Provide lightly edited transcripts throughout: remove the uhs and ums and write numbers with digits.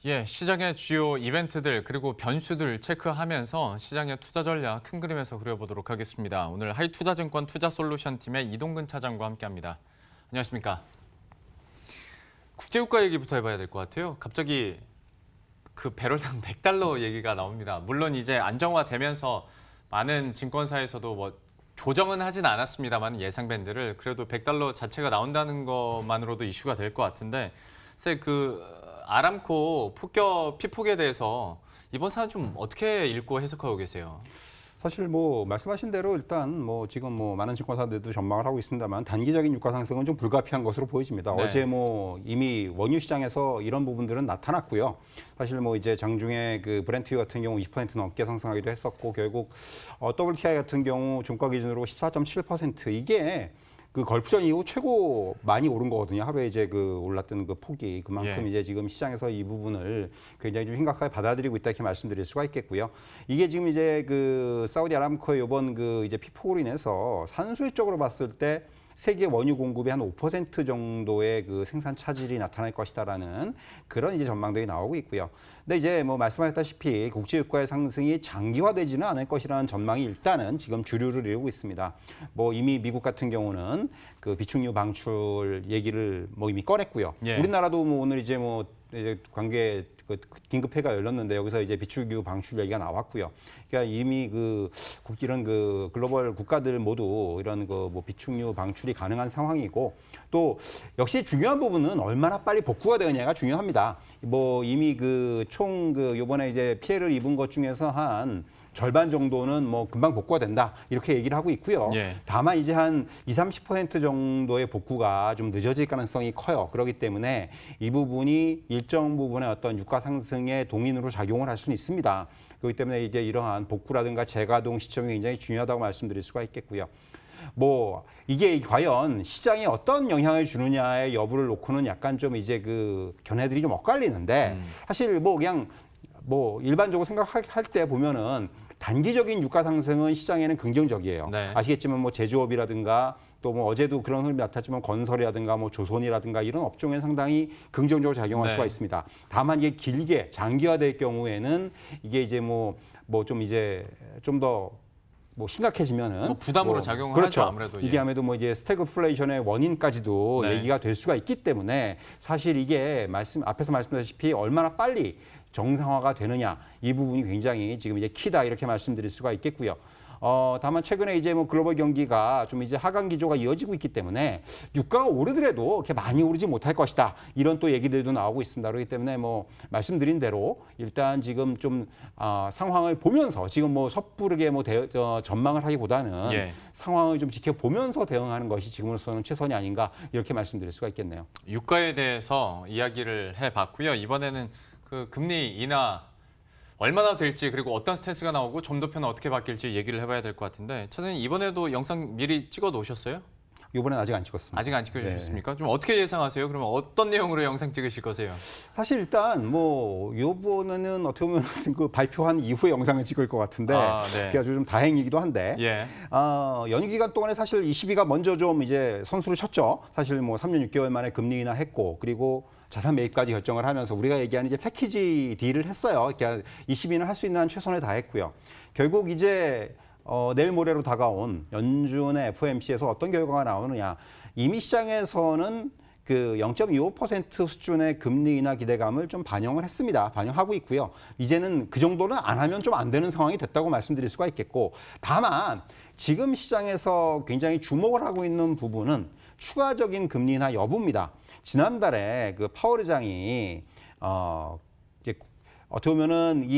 예, 시장의 주요 이벤트들 그리고 변수들 체크하면서 시장의 투자 전략 큰 그림에서 그려보도록 하겠습니다. 오늘 하이투자증권 투자솔루션 팀의 이동근 차장과 함께합니다. 안녕하십니까? 국제유가 얘기부터 해봐야 될 것 같아요. 갑자기 그 배럴당 100달러 얘기가 나옵니다. 물론 이제 안정화되면서 많은 증권사에서도 뭐 조정은 하진 않았습니다만 예상 밴드를 그래도 100달러 자체가 나온다는 것만으로도 이슈가 될 것 같은데 사실 그 아람코 폭격 피폭에 대해서 이번 사안 좀 어떻게 읽고 해석하고 계세요? 사실 뭐 말씀하신 대로 일단 뭐 지금 뭐 많은 증권사들도 전망을 하고 있습니다만 단기적인 유가 상승은 좀 불가피한 것으로 보여집니다. 네. 어제 뭐 이미 원유 시장에서 이런 부분들은 나타났고요. 사실 뭐 이제 장중에 그 브렌트유 같은 경우 20% 넘게 상승하기도 했었고 결국 WTI 같은 경우 종가 기준으로 14.7% 이게 그 걸프전 이후 최고 많이 오른 거거든요. 하루에 이제 그 올랐던 그 폭이 그만큼 예. 이제 지금 시장에서 이 부분을 굉장히 좀 심각하게 받아들이고 있다 이렇게 말씀드릴 수가 있겠고요. 이게 지금 이제 그 사우디 아람코의 이번 그 이제 피폭으로 인해서 산술적으로 봤을 때 세계 원유 공급의 한 5% 정도의 그 생산 차질이 나타날 것이다라는 그런 이제 전망들이 나오고 있고요. 근데 이제 뭐 말씀하셨다시피 국제 유가의 상승이 장기화되지는 않을 것이라는 전망이 일단은 지금 주류를 이루고 있습니다. 뭐 이미 미국 같은 경우는 그 비축유 방출 얘기를 뭐 이미 꺼냈고요. 예. 우리나라도 뭐 오늘 이제 뭐 이제 관계 그 긴급회가 열렸는데 여기서 이제 비축유 방출 얘기가 나왔고요. 그러니까 이미 그 이런 그 글로벌 국가들 모두 이런 그 뭐 비축유 방출이 가능한 상황이고 또 역시 중요한 부분은 얼마나 빨리 복구가 되느냐가 중요합니다. 뭐 이미 그 총 그 요번에 이제 피해를 입은 것 중에서 한 절반 정도는 뭐 금방 복구가 된다 이렇게 얘기를 하고 있고요. 예. 다만 이제 한 20~30% 정도의 복구가 좀 늦어질 가능성이 커요. 그렇기 때문에 이 부분이 일정 부분의 어떤 유가 상승의 동인으로 작용을 할 수는 있습니다. 그렇기 때문에 이제 이러한 복구라든가 재가동 시점이 굉장히 중요하다고 말씀드릴 수가 있겠고요. 뭐 이게 과연 시장에 어떤 영향을 주느냐의 여부를 놓고는 약간 좀 이제 그 견해들이 좀 엇갈리는데 사실 뭐 그냥 뭐 일반적으로 생각할 때 보면은 단기적인 유가 상승은 시장에는 긍정적이에요. 네. 아시겠지만 뭐 제조업이라든가 또 뭐 어제도 그런 흐름이 나타났지만 건설이라든가 뭐 조선이라든가 이런 업종에 상당히 긍정적으로 작용할 네. 수가 있습니다. 다만 이게 길게 장기화될 경우에는 이게 이제 뭐 좀 이제 좀 더 뭐 심각해지면은 뭐 부담으로 작용을 그렇죠. 하죠, 아무래도. 예. 이게 아무래도 뭐 이제 스태그플레이션의 원인까지도 네. 얘기가 될 수가 있기 때문에 사실 이게 앞에서 말씀드렸다시피 얼마나 빨리 정상화가 되느냐 이 부분이 굉장히 지금 이제 키다 이렇게 말씀드릴 수가 있겠고요. 다만 최근에 이제 뭐 글로벌 경기가 좀 이제 하강 기조가 이어지고 있기 때문에 유가가 오르더라도 이렇게 많이 오르지 못할 것이다. 이런 또 얘기들도 나오고 있습니다. 그렇기 때문에 뭐 말씀드린 대로 일단 지금 좀 상황을 보면서 지금 뭐 섣부르게 뭐 전망을 하기보다는 예. 상황을 좀 지켜보면서 대응하는 것이 지금으로서는 최선이 아닌가 이렇게 말씀드릴 수가 있겠네요. 유가에 대해서 이야기를 해봤고요. 이번에는 그 금리 인하 얼마나 될지 그리고 어떤 스탠스가 나오고 점도표는 어떻게 바뀔지 얘기를 해봐야 될 것 같은데 차장님 이번에도 영상 미리 찍어 놓으셨어요? 이번엔 아직 안 찍었습니다. 아직 안 찍어주셨습니까? 좀 어떻게 예상하세요? 그러면 어떤 내용으로 영상 찍으실 거세요? 사실 일단 뭐 요번에는 어떻게 보면 그 발표한 이후에 영상을 찍을 것 같은데 네. 그게 아주 좀 다행이기도 한데 예. 연휴 기간 동안에 사실 ECB가 먼저 좀 이제 선수를 쳤죠. 사실 뭐 3년 6개월 만에 금리 인하했고 그리고 자산 매입까지 결정을 하면서 우리가 얘기하는 이제 패키지 딜을 했어요. 그러니까 ECB는 할 수 있는 한 최선을 다했고요. 결국 이제 내일 모레로 다가온 연준의 FOMC에서 어떤 결과가 나오느냐. 이미 시장에서는 그 0.25% 수준의 금리 인하 기대감을 좀 반영을 했습니다. 반영하고 있고요. 이제는 그 정도는 안 하면 좀 안 되는 상황이 됐다고 말씀드릴 수가 있겠고 다만 지금 시장에서 굉장히 주목을 하고 있는 부분은 추가적인 금리 인하 여부입니다. 지난달에 그 파월 의장이 이제 어떻게 보면은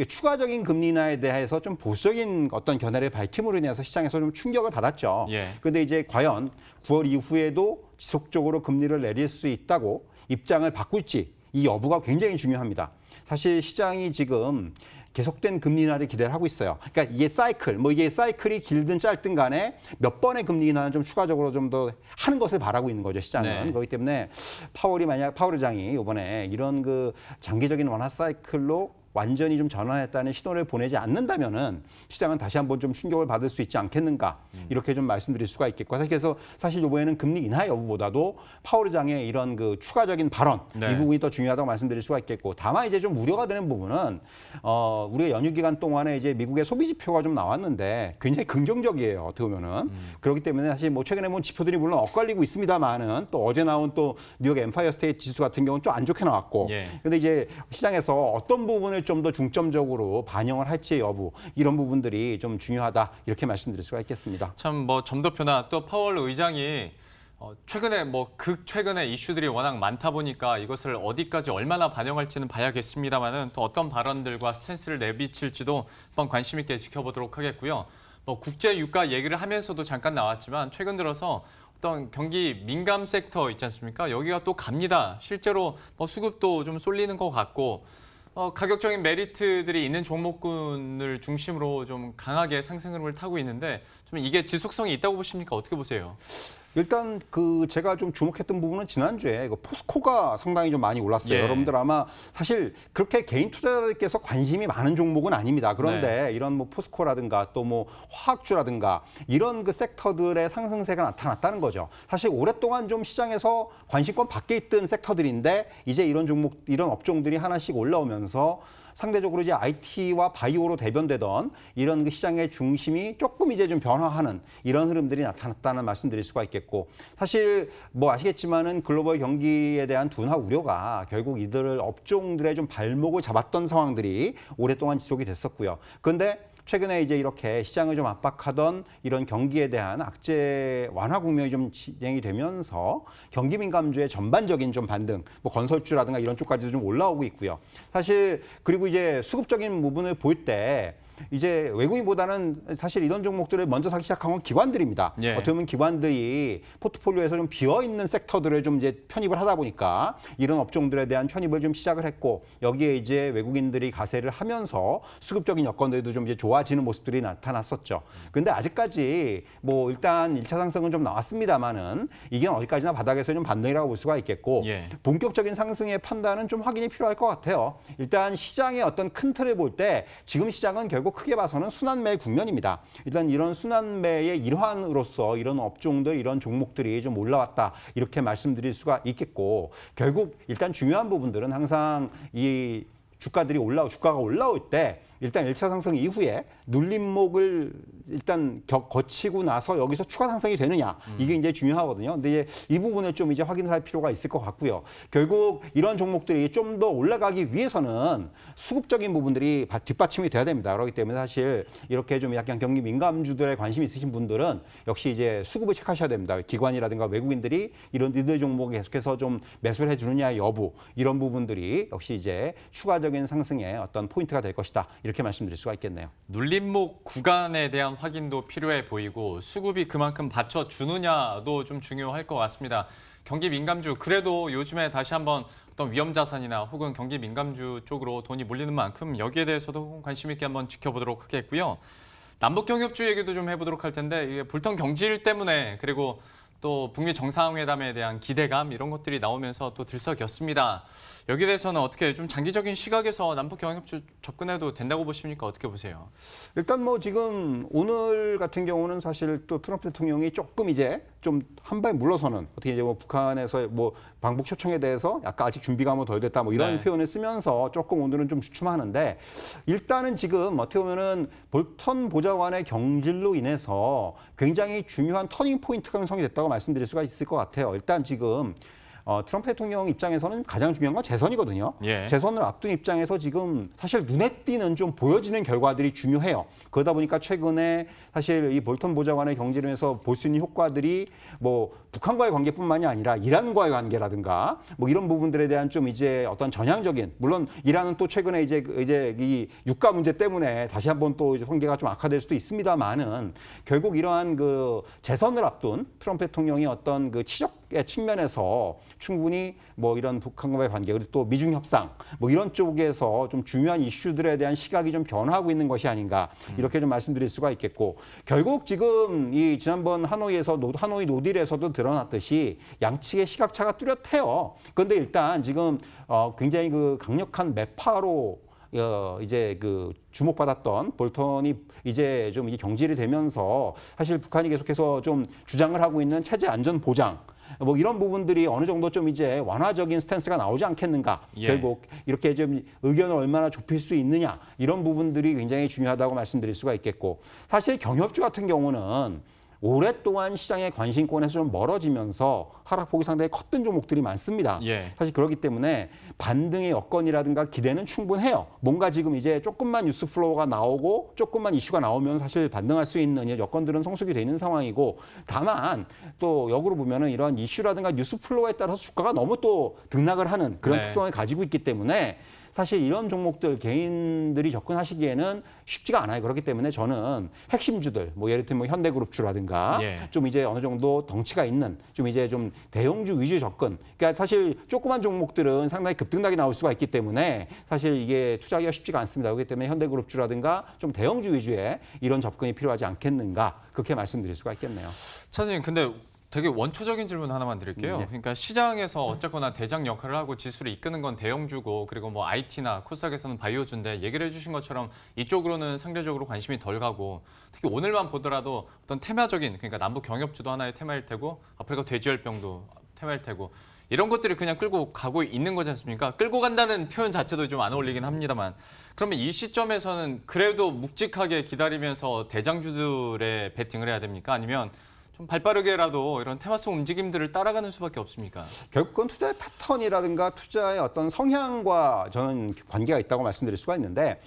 추가적인 금리 인하에 대해서 좀 보수적인 어떤 견해를 밝힘으로 인해서 시장에서 좀 충격을 받았죠. 예. 그런데 이제 과연 9월 이후에도 지속적으로 금리를 내릴 수 있다고 입장을 바꿀지 이 여부가 굉장히 중요합니다. 사실 시장이 지금 계속된 금리 인하를 기대를 하고 있어요. 그러니까 이게 이게 사이클이 길든 짧든 간에 몇 번의 금리 인하는 좀 추가적으로 좀 더 하는 것을 바라고 있는 거죠, 시장은. 네. 그렇기 때문에 파월 의장이 이번에 이런 그 장기적인 완화 사이클로 완전히 좀 전환했다는 신호를 보내지 않는다면은 시장은 다시 한번 좀 충격을 받을 수 있지 않겠는가 이렇게 좀 말씀드릴 수가 있겠고 그래서 사실 이번에는 금리 인하 여부보다도 파월 의장의 이런 그 추가적인 발언 네. 이 부분이 더 중요하다고 말씀드릴 수가 있겠고 다만 이제 좀 우려가 되는 부분은 우리가 연휴 기간 동안에 이제 미국의 소비 지표가 좀 나왔는데 굉장히 긍정적이에요 어떻게 보면은 그렇기 때문에 사실 뭐 최근에 뭐 지표들이 물론 엇갈리고 있습니다만은 또 어제 나온 또 뉴욕 엠파이어 스테이트 지수 같은 경우는 좀 안 좋게 나왔고 예. 근데 이제 시장에서 어떤 부분을 좀 더 중점적으로 반영을 할지 여부 이런 부분들이 좀 중요하다 이렇게 말씀드릴 수가 있겠습니다. 참 뭐 점도표나 또 파월 의장이 최근에 뭐 최근에 이슈들이 워낙 많다 보니까 이것을 어디까지 얼마나 반영할지는 봐야겠습니다만은 또 어떤 발언들과 스탠스를 내비칠지도 한번 관심 있게 지켜보도록 하겠고요. 뭐 국제 유가 얘기를 하면서도 잠깐 나왔지만 최근 들어서 어떤 경기 민감 섹터 있지 않습니까? 여기가 또 갑니다. 실제로 뭐 수급도 좀 쏠리는 것 같고 가격적인 메리트들이 있는 종목군을 중심으로 좀 강하게 상승 흐름을 타고 있는데 좀 이게 지속성이 있다고 보십니까? 어떻게 보세요? 일단 그 제가 좀 주목했던 부분은 지난주에 그 포스코가 상당히 좀 많이 올랐어요. 예. 여러분들 아마 사실 그렇게 개인 투자자들께서 관심이 많은 종목은 아닙니다. 그런데 이런 뭐 포스코라든가 또 뭐 화학주라든가 이런 그 섹터들의 상승세가 나타났다는 거죠. 사실 오랫동안 좀 시장에서 관심권 밖에 있던 섹터들인데 이제 이런 종목, 이런 업종들이 하나씩 올라오면서 상대적으로 이제 IT와 바이오로 대변되던 이런 그 시장의 중심이 조금 이제 좀 변화하는 이런 흐름들이 나타났다는 말씀드릴 수가 있겠고 사실 뭐 아시겠지만은 글로벌 경기에 대한 둔화 우려가 결국 이들 업종들의 좀 발목을 잡았던 상황들이 오랫동안 지속이 됐었고요. 그런데 최근에 이제 이렇게 시장을 좀 압박하던 이런 경기에 대한 악재 완화 국면이 좀 진행이 되면서 경기 민감주의 전반적인 좀 반등, 뭐 건설주라든가 이런 쪽까지도 좀 올라오고 있고요. 사실 그리고 이제 수급적인 부분을 볼 때 이제 외국인보다는 사실 이런 종목들을 먼저 사기 시작한 건 기관들입니다. 예. 어떻게 보면 기관들이 포트폴리오에서 좀 비어 있는 섹터들을 좀 이제 편입을 하다 보니까 이런 업종들에 대한 편입을 좀 시작을 했고 여기에 이제 외국인들이 가세를 하면서 수급적인 여건들도 좀 이제 좋아지는 모습들이 나타났었죠. 근데 아직까지 뭐 일단 1차 상승은 좀 나왔습니다만은 이게 어디까지나 바닥에서 좀 반등이라고 볼 수가 있겠고 예. 본격적인 상승의 판단은 좀 확인이 필요할 것 같아요. 일단 시장의 어떤 큰 틀을 볼 때 지금 시장은 결국 크게 봐서는 순환매 국면입니다. 일단 이런 순환매의 일환으로서 이런 업종들, 이런 종목들이 좀 올라왔다 이렇게 말씀드릴 수가 있겠고 결국 일단 중요한 부분들은 항상 이 주가가 올라올 때 일단 1차 상승 이후에 눌림목을 일단 거치고 나서 여기서 추가 상승이 되느냐 이게 이제 중요하거든요. 근데 이제 이 부분을 좀 이제 확인할 필요가 있을 것 같고요. 결국 이런 종목들이 좀 더 올라가기 위해서는 수급적인 부분들이 뒷받침이 돼야 됩니다. 그렇기 때문에 사실 이렇게 좀 약간 경기 민감주들에 관심 있으신 분들은 역시 이제 수급을 체크하셔야 됩니다. 기관이라든가 외국인들이 이들 종목에 계속해서 좀 매수를 해주느냐 여부 이런 부분들이 역시 이제 추가적인 상승의 어떤 포인트가 될 것이다. 이렇게 말씀드릴 수가 있겠네요. 눌림목 구간에 대한 확인도 필요해 보이고 수급이 그만큼 받쳐주느냐도 좀 중요할 것 같습니다. 경기 민감주 그래도 요즘에 다시 한번 어떤 위험 자산이나 혹은 경기 민감주 쪽으로 돈이 몰리는 만큼 여기에 대해서도 관심 있게 한번 지켜보도록 하겠고요. 남북 경협주 얘기도 좀 해보도록 할 텐데 이게 볼턴 경질 때문에 그리고 또 북미 정상회담에 대한 기대감 이런 것들이 나오면서 또 들썩였습니다. 여기에 대해서는 어떻게 좀 장기적인 시각에서 남북 경협주 접근해도 된다고 보십니까? 어떻게 보세요? 일단 뭐 지금 오늘 같은 경우는 사실 또 트럼프 대통령이 조금 이제 좀 한 발 물러서는 어떻게 이제 뭐 북한에서 뭐 방북 초청에 대해서 약간 아직 준비가 뭐 덜 됐다 뭐 이런 네. 표현을 쓰면서 조금 오늘은 좀 주춤하는데 일단은 지금 어떻게 보면은 볼턴 보좌관의 경질로 인해서 굉장히 중요한 터닝 포인트가 형성이 됐다고 말씀드릴 수가 있을 것 같아요. 일단 지금 트럼프 대통령 입장에서는 가장 중요한 건 재선이거든요. 예. 재선을 앞둔 입장에서 지금 사실 눈에 띄는 좀 보여지는 결과들이 중요해요. 그러다 보니까 최근에 사실 이 볼턴 보좌관의 경질에서 볼 수 있는 효과들이 뭐 북한과의 관계뿐만이 아니라 이란과의 관계라든가 뭐 이런 부분들에 대한 좀 이제 어떤 전향적인 물론 이란은 또 최근에 이제 이 유가 문제 때문에 다시 한번 또 관계가 좀 악화될 수도 있습니다만은 결국 이러한 그 재선을 앞둔 트럼프 대통령의 어떤 그 치적의 측면에서 충분히 뭐 이런 북한과의 관계 그리고 또 미중 협상 뭐 이런 쪽에서 좀 중요한 이슈들에 대한 시각이 좀 변화하고 있는 것이 아닌가 이렇게 좀 말씀드릴 수가 있겠고 결국 지금 이 지난번 하노이 노딜에서도 드러났듯이 양측의 시각차가 뚜렷해요. 그런데 일단 지금 굉장히 그 강력한 매파로 이제 그 주목받았던 볼턴이 이제 좀 이게 경질이 되면서 사실 북한이 계속해서 좀 주장을 하고 있는 체제 안전 보장 뭐 이런 부분들이 어느 정도 좀 이제 완화적인 스탠스가 나오지 않겠는가. 예. 결국 이렇게 좀 의견을 얼마나 좁힐 수 있느냐 이런 부분들이 굉장히 중요하다고 말씀드릴 수가 있겠고 사실 경협주 같은 경우는 오랫동안 시장의 관심권에서 좀 멀어지면서 하락폭이 상당히 컸던 종목들이 많습니다. 예. 사실 그렇기 때문에 반등의 여건이라든가 기대는 충분해요. 뭔가 지금 이제 조금만 뉴스 플로우가 나오고 조금만 이슈가 나오면 사실 반등할 수 있는 여건들은 성숙이 돼 있는 상황이고 다만 또 역으로 보면은 이런 이슈라든가 뉴스 플로우에 따라서 주가가 너무 또 등락을 하는 그런 네. 특성을 가지고 있기 때문에 사실 이런 종목들 개인들이 접근하시기에는 쉽지가 않아요. 그렇기 때문에 저는 핵심주들, 뭐 예를 들면 현대그룹주라든가 예. 좀 이제 어느 정도 덩치가 있는 좀 이제 좀 대형주 위주의 접근. 그러니까 사실 조그만 종목들은 상당히 급등락이 나올 수가 있기 때문에 사실 이게 투자하기가 쉽지가 않습니다. 그렇기 때문에 현대그룹주라든가 좀 대형주 위주의 이런 접근이 필요하지 않겠는가 그렇게 말씀드릴 수가 있겠네요. 차장님, 근데 되게 원초적인 질문 하나만 드릴게요. 네. 그러니까 시장에서 어쨌거나 대장 역할을 하고 지수를 이끄는 건 대형주고 그리고 뭐 IT나 코스닥에서는 바이오주인데 얘기를 해주신 것처럼 이쪽으로는 상대적으로 관심이 덜 가고 특히 오늘만 보더라도 어떤 테마적인 그러니까 남북 경협주도 하나의 테마일 테고 아프리카 돼지열병도 테마일 테고 이런 것들이 그냥 끌고 가고 있는 거지 않습니까? 끌고 간다는 표현 자체도 좀 안 어울리긴 합니다만 그러면 이 시점에서는 그래도 묵직하게 기다리면서 대장주들의 베팅을 해야 됩니까? 아니면 좀 발빠르게라도 이런 테마성 움직임들을 따라가는 수밖에 없습니까? 결국 그건 투자의 패턴이라든가 투자의 어떤 성향과 저는 관계가 있다고 말씀드릴 수가 있는데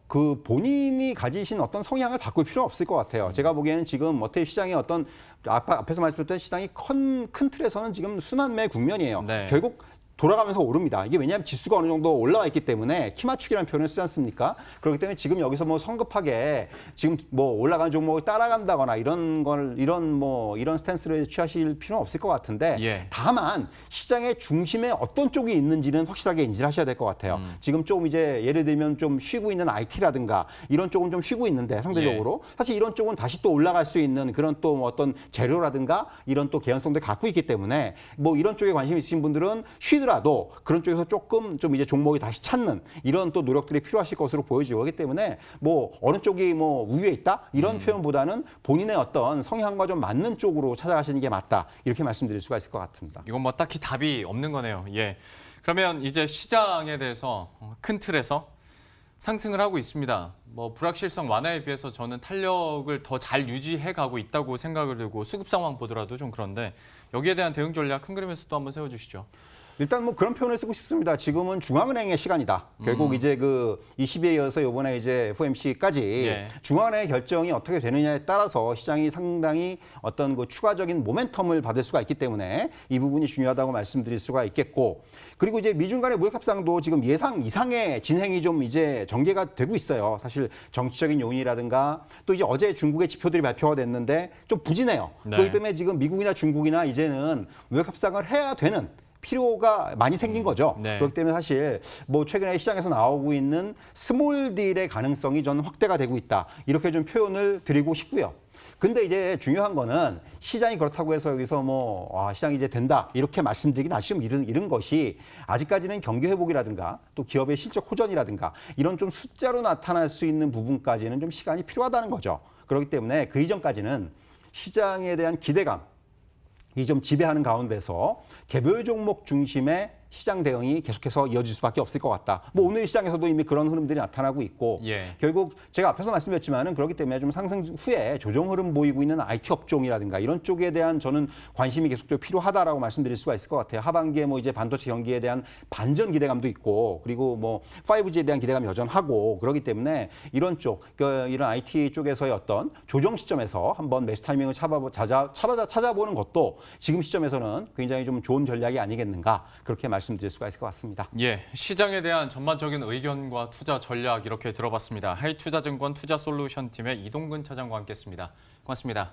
그 본인이 가지신 어떤 성향을 바꿀 필요는 없을 것 같아요. 제가 보기에는 지금 어떻게 시장의 어떤 앞에서 말씀드렸던 시장이 큰 틀에서는 지금 순환매 국면이에요. 네. 결국 돌아가면서 오릅니다. 이게 왜냐하면 지수가 어느 정도 올라와 있기 때문에 키 맞추기라는 표현을 쓰지 않습니까? 그렇기 때문에 지금 여기서 뭐 성급하게 지금 뭐 올라가는 종목을 따라간다거나 이런 스탠스를 취하실 필요는 없을 것 같은데 예. 다만 시장의 중심에 어떤 쪽이 있는지는 확실하게 인지를 하셔야 될 것 같아요. 지금 좀 이제 예를 들면 좀 쉬고 있는 IT라든가 이런 쪽은 좀 쉬고 있는데 상대적으로 사실 이런 쪽은 다시 또 올라갈 수 있는 그런 또 어떤 재료라든가 이런 또 개연성들 갖고 있기 때문에 뭐 이런 쪽에 관심 있으신 분들은 쉬더라도 그런 쪽에서 조금 좀 이제 종목이 다시 찾는 이런 또 노력들이 필요하실 것으로 보여지고 그렇기 때문에 뭐 어느 쪽이 뭐 우위에 있다 이런 표현보다는 본인의 어떤 성향과 좀 맞는 쪽으로 찾아가시는 게 맞다 이렇게 말씀드릴 수가 있을 것 같습니다. 이건 뭐 딱히 답이 없는 거네요. 예. 그러면 이제 시장에 대해서 큰 틀에서 상승을 하고 있습니다. 뭐 불확실성 완화에 비해서 저는 탄력을 더 잘 유지해 가고 있다고 생각을 들고 수급 상황 보더라도 좀 그런데 여기에 대한 대응 전략 큰 그림에서 또 한번 세워주시죠. 일단 뭐 그런 표현을 쓰고 싶습니다. 지금은 중앙은행의 시간이다. 결국 이제 그 20에 이어서 이번에 이제 FOMC까지 예. 중앙은행의 결정이 어떻게 되느냐에 따라서 시장이 상당히 어떤 그 추가적인 모멘텀을 받을 수가 있기 때문에 이 부분이 중요하다고 말씀드릴 수가 있겠고 그리고 이제 미중 간의 무역 협상도 지금 예상 이상의 진행이 좀 이제 전개가 되고 있어요. 사실 정치적인 요인이라든가 또 이제 어제 중국의 지표들이 발표가 됐는데 좀 부진해요. 네. 그렇기 때문에 지금 미국이나 중국이나 이제는 무역 협상을 해야 되는 필요가 많이 생긴 거죠. 네. 그렇기 때문에 사실 뭐 최근에 시장에서 나오고 있는 스몰 딜의 가능성이 저는 확대가 되고 있다. 이렇게 좀 표현을 드리고 싶고요. 근데 이제 중요한 거는 시장이 그렇다고 해서 여기서 뭐 시장이 이제 된다 이렇게 말씀드리긴 아쉬움 이런 것이 아직까지는 경기 회복이라든가 또 기업의 실적 호전이라든가 이런 좀 숫자로 나타날 수 있는 부분까지는 좀 시간이 필요하다는 거죠. 그렇기 때문에 그 이전까지는 시장에 대한 기대감 이 좀 지배하는 가운데서 개별 종목 중심의 시장 대응이 계속해서 이어질 수밖에 없을 것 같다. 뭐 오늘 시장에서도 이미 그런 흐름들이 나타나고 있고 예. 결국 제가 앞에서 말씀드렸지만은 그렇기 때문에 좀 상승 후에 조정 흐름 보이고 있는 IT 업종이라든가 이런 쪽에 대한 저는 관심이 계속적으로 필요하다라고 말씀드릴 수가 있을 것 같아요. 하반기에 뭐 이제 반도체 경기에 대한 반전 기대감도 있고 그리고 뭐 5G에 대한 기대감이 여전하고 그렇기 때문에 이런 쪽 이런 IT 쪽에서의 어떤 조정 시점에서 한번 매수 타이밍을 찾아보는 것도 지금 시점에서는 굉장히 좀 좋은 전략이 아니겠는가 그렇게 말씀드릴 수가 있을 것 같습니다. 예, 시장에 대한 전반적인 의견과 투자 전략 이렇게 들어봤습니다. 하이투자증권 투자솔루션팀의 이동근 차장과 함께했습니다. 고맙습니다.